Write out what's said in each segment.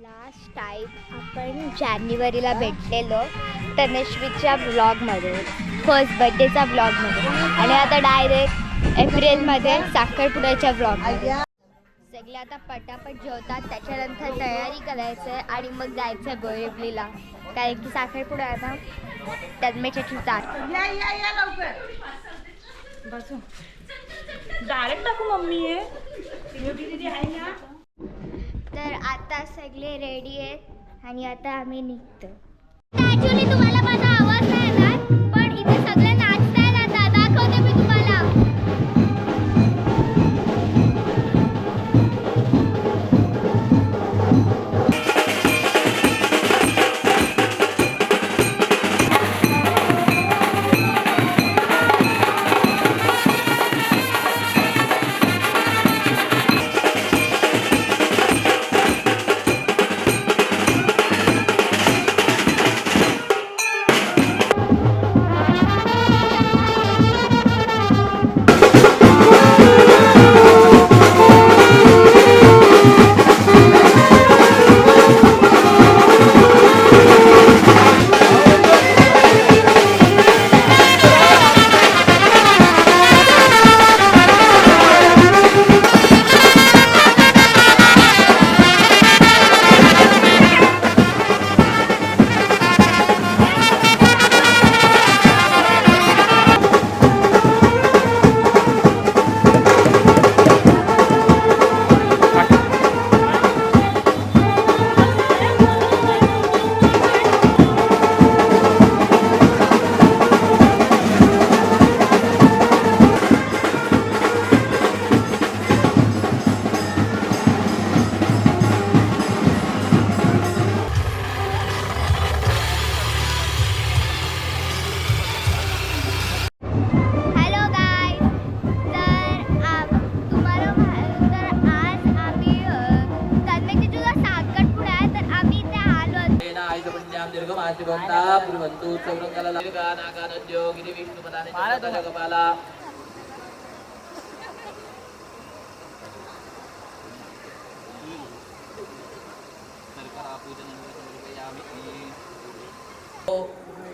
Last time आपण जानेवारीला भेटलेलो तनश्वीच्या ब्लॉगमध्ये, फर्स्ट बर्थडेचा ब्लॉगमध्ये, आणि आता डायरेक्ट एप्रिलमध्ये साखरपुड्याच्या ब्लॉगमध्ये. सगळे आता पटापट जेवतात, त्याच्यानंतर तयारी करायचं आहे आणि मग जायचं आहे बोरिवलीला, कारण की साखरपुडा आहे ना तन्मयची ताट. बसू डायरेक्ट टाकू मम्मी आहे ना. तर आता सगळे रेडी आहेत आणि आता आम्ही निघतो. ॲक्च्युली तुम्हाला माझा आवाज नाही येणार, पण इथे सगळे नाचतायत. आता दाखवते मी तुम्हाला.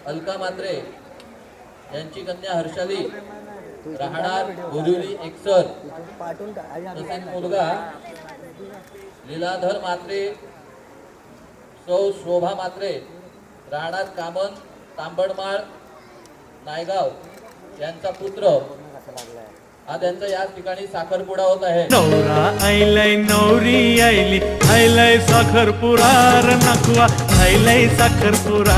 अलका मात्रे यांची कन्या हर्षाली राहणार बोरिवली एकसर, तसेच मुलगा लीलाधर मात्रे, सौ शोभा मात्रे राहणार कामन तांबडमाळ नायगाव यांचा पुत्र. हा त्यांचा याच ठिकाणी साखरपुडा होत आहे. नवरा आईलाय नवरी आईली आईलाय साखरपुरा नकवा आईलाय साखरपुरा.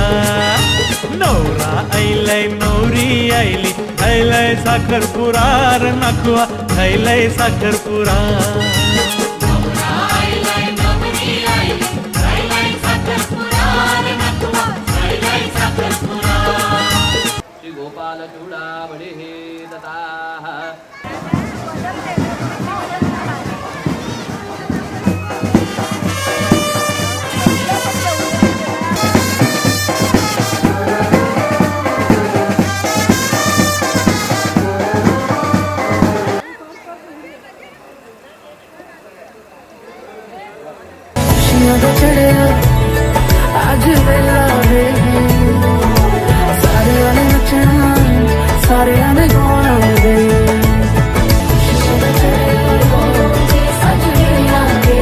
नवरा आईलाय नवरी आईली आईलाय साखरपुरा नकवा आईलाय साखरपुरा. श्री गोपाल चूडा बडे हे दता. आज वेला वे सारे आने नचना सारे आने गाना वे. आज वेला वे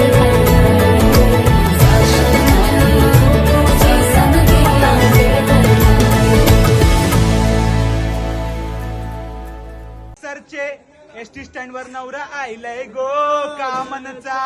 सरचे एसटी स्टँड वर नवरा आईलाय गो कामनचा.